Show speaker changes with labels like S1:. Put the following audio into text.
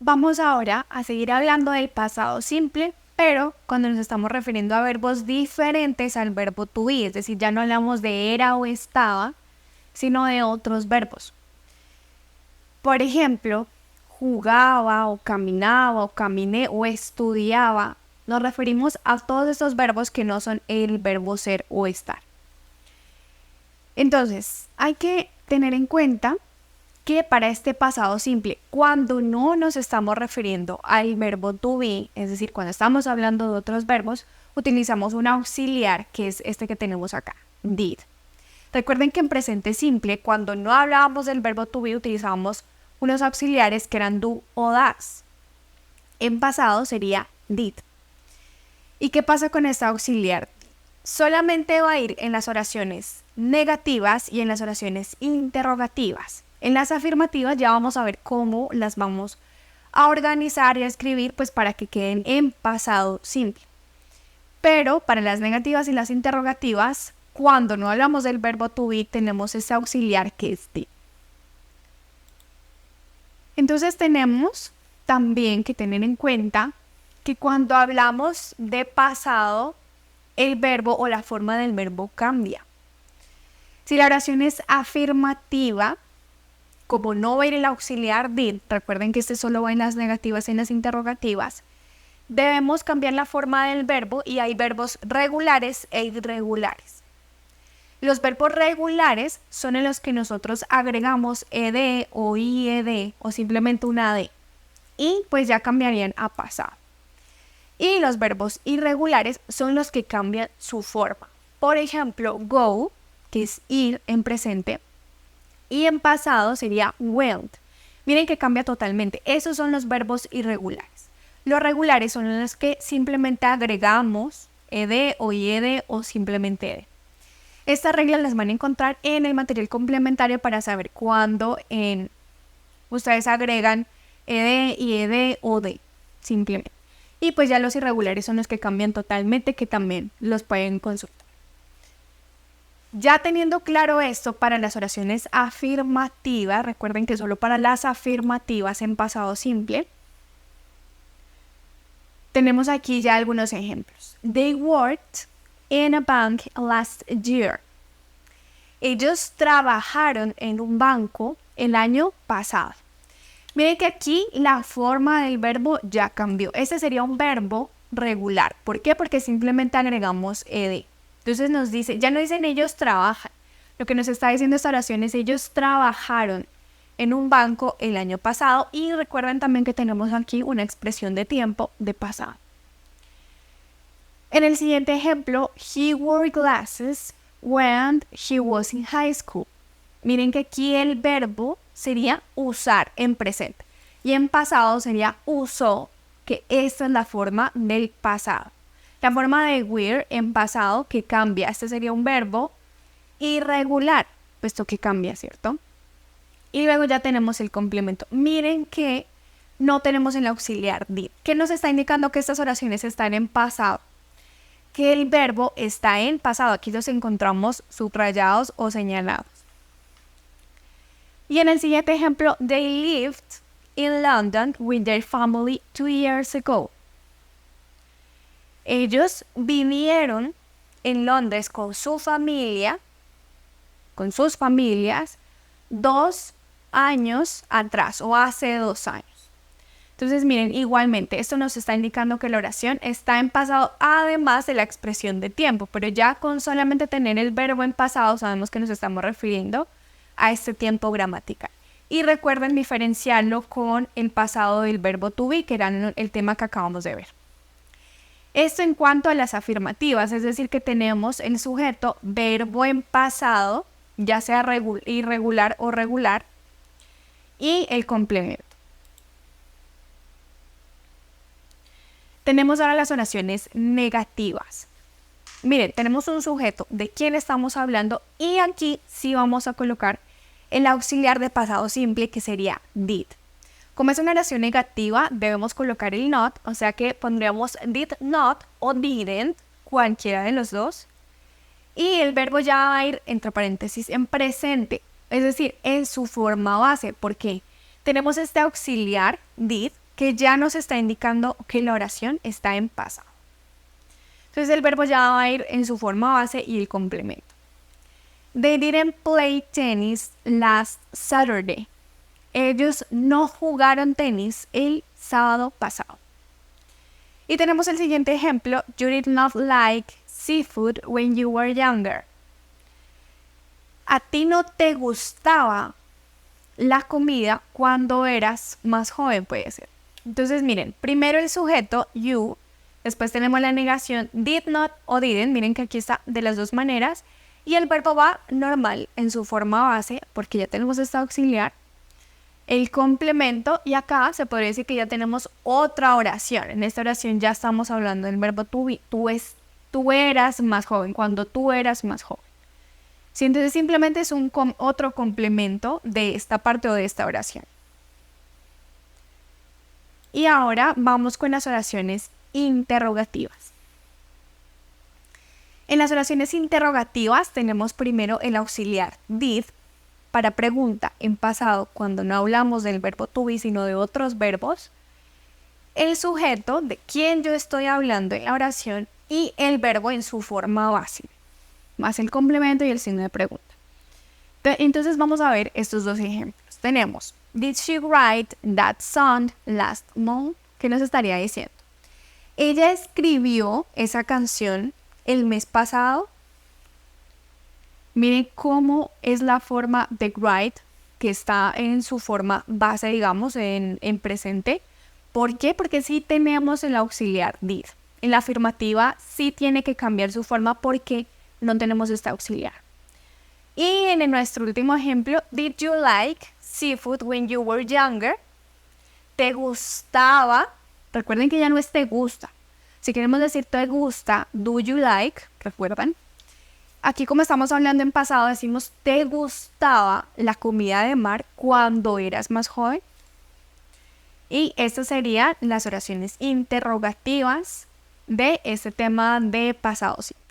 S1: Vamos ahora a seguir hablando del pasado simple, pero cuando nos estamos refiriendo a verbos diferentes al verbo to be, es decir, ya no hablamos de era o estaba, sino de otros verbos. Por ejemplo, jugaba o caminaba o caminé o estudiaba. Nos referimos a todos estos verbos que no son el verbo ser o estar. Entonces, hay que tener en cuenta que para este pasado simple, cuando no nos estamos refiriendo al verbo to be, es decir, cuando estamos hablando de otros verbos, utilizamos un auxiliar que es este que tenemos acá, did. Recuerden que en presente simple, cuando no hablábamos del verbo to be, utilizábamos unos auxiliares que eran do o das. En pasado sería did. ¿Y qué pasa con este auxiliar? Solamente va a ir en las oraciones negativas y en las oraciones interrogativas. En las afirmativas ya vamos a ver cómo las vamos a organizar y a escribir pues para que queden en pasado simple. Pero para las negativas y las interrogativas, cuando no hablamos del verbo to be, tenemos ese auxiliar que es did. Entonces tenemos también que tener en cuenta que cuando hablamos de pasado, el verbo o la forma del verbo cambia. Si la oración es afirmativa, como no va a ir el auxiliar did, recuerden que este solo va en las negativas y en las interrogativas, debemos cambiar la forma del verbo y hay verbos regulares e irregulares. Los verbos regulares son en los que nosotros agregamos ed o ied o simplemente una d y pues ya cambiarían a pasado. Y los verbos irregulares son los que cambian su forma. Por ejemplo, go, que es ir en presente, y en pasado sería went. Miren que cambia totalmente. Esos son los verbos irregulares. Los regulares son los que simplemente agregamos ed o ied o simplemente ed. Estas reglas las van a encontrar en el material complementario para saber cuándo ustedes agregan ed, ied o d, simplemente. Y pues ya los irregulares son los que cambian totalmente, que también los pueden consultar. Ya teniendo claro esto para las oraciones afirmativas, recuerden que solo para las afirmativas en pasado simple, tenemos aquí ya algunos ejemplos. They worked in a bank last year. Ellos trabajaron en un banco el año pasado. Miren que aquí la forma del verbo ya cambió. Este sería un verbo regular. ¿Por qué? Porque simplemente agregamos ed. Entonces nos dice, ya no dicen ellos trabajan. Lo que nos está diciendo esta oración es ellos trabajaron en un banco el año pasado. Y recuerden también que tenemos aquí una expresión de tiempo de pasado. En el siguiente ejemplo, he wore glasses when he was in high school. Miren que aquí el verbo sería usar en presente y en pasado sería usó, que esta es la forma del pasado. La forma de wear en pasado que cambia, este sería un verbo irregular, puesto que cambia, ¿cierto? Y luego ya tenemos el complemento. Miren que no tenemos el auxiliar did, que nos está indicando que estas oraciones están en pasado, que el verbo está en pasado. Aquí los encontramos subrayados o señalados. Y en el siguiente ejemplo, they lived in London with their family 2 years ago. Ellos vivieron en Londres con su familia, con sus familias, 2 años atrás o hace 2 años. Entonces miren, igualmente, esto nos está indicando que la oración está en pasado además de la expresión de tiempo, pero ya con solamente tener el verbo en pasado sabemos que nos estamos refiriendo a este tiempo gramatical. Y recuerden diferenciarlo con el pasado del verbo to be, que era el tema que acabamos de ver. Esto en cuanto a las afirmativas, es decir, que tenemos el sujeto, verbo en pasado, ya sea irregular o regular, y el complemento. Tenemos ahora las oraciones negativas. Miren, tenemos un sujeto de quién estamos hablando y aquí sí vamos a colocar el auxiliar de pasado simple que sería did. Como es una oración negativa, debemos colocar el not, o sea que pondríamos did not o didn't, cualquiera de los dos. Y el verbo ya va a ir entre paréntesis en presente, es decir, en su forma base. ¿Por qué? Tenemos este auxiliar did que ya nos está indicando que la oración está en pasado. Entonces el verbo ya va a ir en su forma base y el complemento. They didn't play tennis last Saturday. Ellos no jugaron tenis el sábado pasado. Y tenemos el siguiente ejemplo. You did not like seafood when you were younger. A ti no te gustaba la comida cuando eras más joven, puede ser. Entonces, miren, primero el sujeto, you, después tenemos la negación, did not o didn't, miren que aquí está de las dos maneras, y el verbo va normal en su forma base, porque ya tenemos esta auxiliar, el complemento, y acá se podría decir que ya tenemos otra oración. En esta oración ya estamos hablando del verbo tú eras más joven, cuando tú eras más joven. Sí, entonces simplemente es otro complemento de esta parte o de esta oración. Y ahora vamos con las oraciones interrogativas. En las oraciones interrogativas tenemos primero el auxiliar did para pregunta en pasado cuando no hablamos del verbo to be sino de otros verbos, el sujeto de quien yo estoy hablando en la oración y el verbo en su forma base, más el complemento y el signo de pregunta. Entonces vamos a ver estos dos ejemplos. Tenemos, did she write that song last month? ¿Qué nos estaría diciendo? Ella escribió esa canción el mes pasado. Miren cómo es la forma de write, que está en su forma base, digamos, en presente. ¿Por qué? Porque sí tenemos el auxiliar did. En la afirmativa sí tiene que cambiar su forma porque no tenemos este auxiliar. Y en nuestro último ejemplo, did you like seafood when you were younger? ¿Te gustaba? Recuerden que ya no es te gusta. Si queremos decir te gusta, do you like, ¿recuerdan? Aquí como estamos hablando en pasado, decimos ¿te gustaba la comida de mar cuando eras más joven? Y estas serían las oraciones interrogativas de este tema de pasado simple.